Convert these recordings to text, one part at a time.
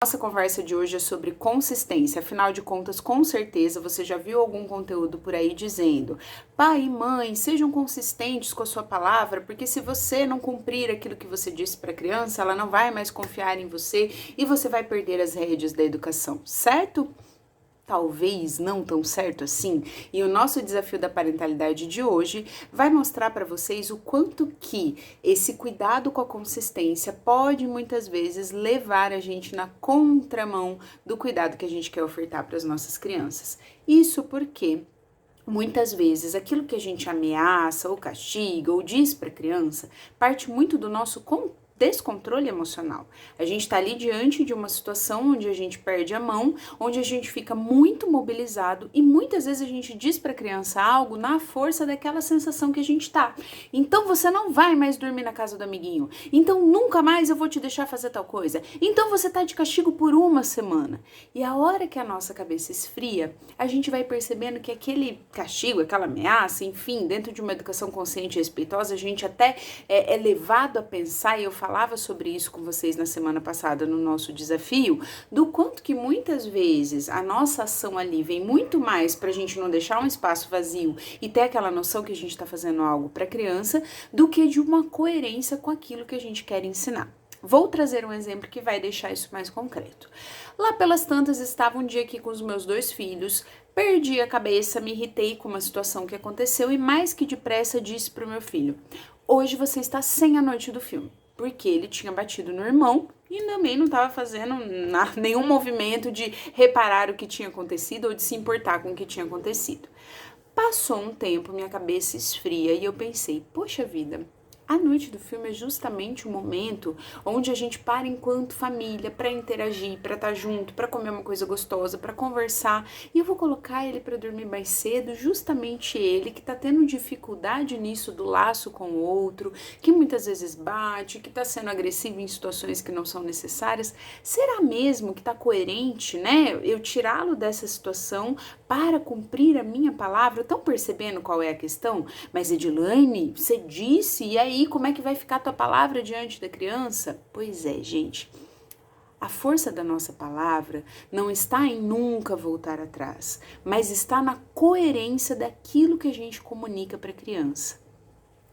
Nossa conversa de hoje é sobre consistência. Afinal de contas, com certeza você já viu algum conteúdo por aí dizendo: pai e mãe, sejam consistentes com a sua palavra, porque se você não cumprir aquilo que você disse para a criança, ela não vai mais confiar em você e você vai perder as rédeas da educação, certo? Talvez não tão certo assim, e o nosso desafio da parentalidade de hoje vai mostrar para vocês o quanto que esse cuidado com a consistência pode muitas vezes levar a gente na contramão do cuidado que a gente quer ofertar para as nossas crianças. Isso porque muitas vezes aquilo que a gente ameaça ou castiga ou diz para a criança parte muito do nosso descontrole emocional. A gente está ali diante de uma situação onde a gente perde a mão, onde a gente fica muito mobilizado e muitas vezes a gente diz para a criança algo na força daquela sensação que a gente tá. Então você não vai mais dormir na casa do amiguinho. Então nunca mais eu vou te deixar fazer tal coisa. Então você tá de castigo por uma semana. E a hora que a nossa cabeça esfria, a gente vai percebendo que aquele castigo, aquela ameaça, enfim, dentro de uma educação consciente e respeitosa, a gente até é levado a pensar, e eu falava sobre isso com vocês na semana passada no nosso desafio, do quanto que muitas vezes a nossa ação ali vem muito mais pra gente não deixar um espaço vazio e ter aquela noção que a gente tá fazendo algo pra criança, do que de uma coerência com aquilo que a gente quer ensinar. Vou trazer um exemplo que vai deixar isso mais concreto. Lá pelas tantas, estava um dia aqui com os meus 2 filhos, perdi a cabeça, me irritei com uma situação que aconteceu e mais que depressa disse pro meu filho: hoje você está sem a noite do filme. Porque ele tinha batido no irmão e também não estava fazendo nenhum movimento de reparar o que tinha acontecido ou de se importar com o que tinha acontecido. Passou um tempo, minha cabeça esfria e eu pensei: poxa vida, a noite do filme é justamente o momento onde a gente para enquanto família para interagir, para estar junto, para comer uma coisa gostosa, para conversar. E eu vou colocar ele para dormir mais cedo, justamente ele que está tendo dificuldade nisso do laço com o outro, que muitas vezes bate, que está sendo agressivo em situações que não são necessárias. Será mesmo que está coerente, né? Eu tirá-lo dessa situação para cumprir a minha palavra? Estão percebendo qual é a questão? Mas Edilane, você disse, e aí como é que vai ficar a tua palavra diante da criança? Pois é, gente, a força da nossa palavra não está em nunca voltar atrás, mas está na coerência daquilo que a gente comunica para a criança.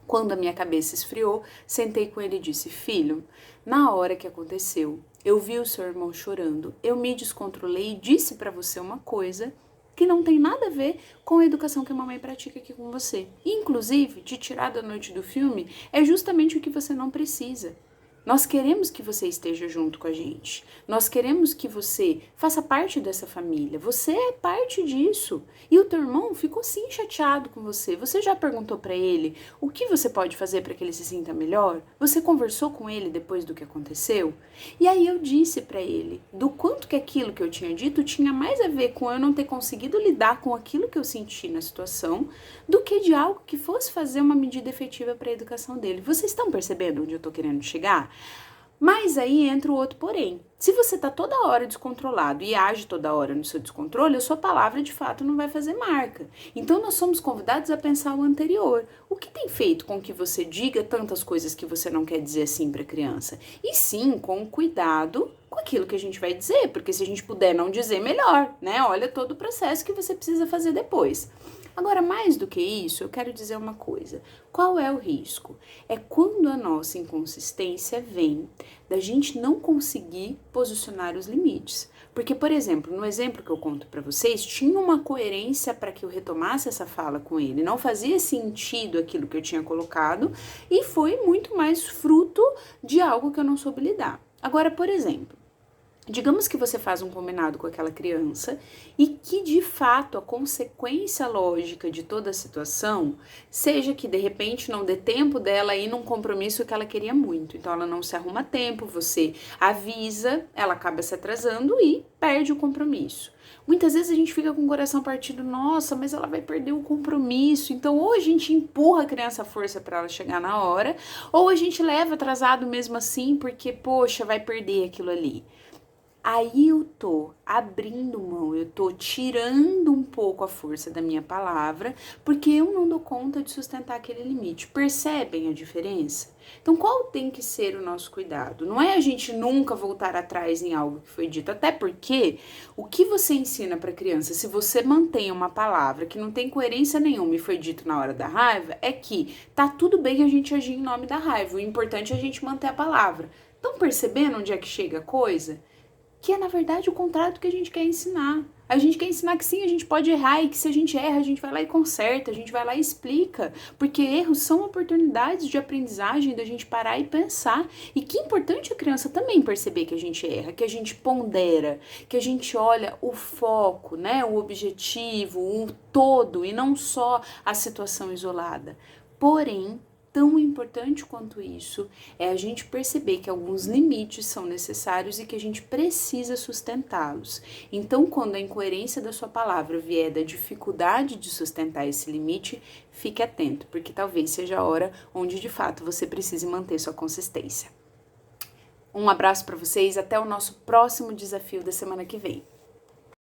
Quando a minha cabeça esfriou, sentei com ele e disse: filho, na hora que aconteceu, eu vi o seu irmão chorando, eu me descontrolei e disse para você uma coisa que não tem nada a ver com a educação que a mamãe pratica aqui com você. Inclusive, te tirar da noite do filme é justamente o que você não precisa. Nós queremos que você esteja junto com a gente. Nós queremos que você faça parte dessa família. Você é parte disso. E o teu irmão ficou sim chateado com você. Você já perguntou para ele o que você pode fazer para que ele se sinta melhor? Você conversou com ele depois do que aconteceu? E aí eu disse para ele do quanto que aquilo que eu tinha dito tinha mais a ver com eu não ter conseguido lidar com aquilo que eu senti na situação do que de algo que fosse fazer uma medida efetiva para a educação dele. Vocês estão percebendo onde eu tô querendo chegar? Mas aí entra o outro porém. Se você tá toda hora descontrolado e age toda hora no seu descontrole, a sua palavra de fato não vai fazer marca. Então nós somos convidados a pensar o anterior. O que tem feito com que você diga tantas coisas que você não quer dizer assim para a criança? E sim, com cuidado com aquilo que a gente vai dizer, porque se a gente puder não dizer, melhor, né? Olha todo o processo que você precisa fazer depois. Agora, mais do que isso, eu quero dizer uma coisa. Qual é o risco? É quando a nossa inconsistência vem da gente não conseguir posicionar os limites. Porque, por exemplo, no exemplo que eu conto para vocês, tinha uma coerência para que eu retomasse essa fala com ele. Não fazia sentido aquilo que eu tinha colocado e foi muito mais fruto de algo que eu não soube lidar. Agora, por exemplo, digamos que você faz um combinado com aquela criança e que, de fato, a consequência lógica de toda a situação seja que, de repente, não dê tempo dela ir num compromisso que ela queria muito. Então, ela não se arruma a tempo, você avisa, ela acaba se atrasando e perde o compromisso. Muitas vezes a gente fica com o coração partido, nossa, mas ela vai perder o compromisso. Então, ou a gente empurra a criança à força para ela chegar na hora, ou a gente leva atrasado mesmo assim, porque, poxa, vai perder aquilo ali. aí eu tô abrindo mão, eu tô tirando um pouco a força da minha palavra, porque eu não dou conta de sustentar aquele limite. Percebem a diferença? Então, qual tem que ser o nosso cuidado? Não é a gente nunca voltar atrás em algo que foi dito, até porque o que você ensina para a criança, se você mantém uma palavra que não tem coerência nenhuma e foi dito na hora da raiva, é que tá tudo bem a gente agir em nome da raiva, o importante é a gente manter a palavra. Estão percebendo onde é que chega a coisa? Que é, na verdade, o contrário do que a gente quer ensinar. A gente quer ensinar que sim, a gente pode errar e que se a gente erra, a gente vai lá e conserta, a gente vai lá e explica. Porque erros são oportunidades de aprendizagem, da gente parar e pensar. E que importante a criança também perceber que a gente erra, que a gente pondera, que a gente olha o foco, né, o objetivo, o todo e não só a situação isolada. Porém, tão importante quanto isso é a gente perceber que alguns limites são necessários e que a gente precisa sustentá-los. Então, quando a incoerência da sua palavra vier da dificuldade de sustentar esse limite, fique atento, porque talvez seja a hora onde de fato você precise manter sua consistência. Um abraço para vocês, até o nosso próximo desafio da semana que vem.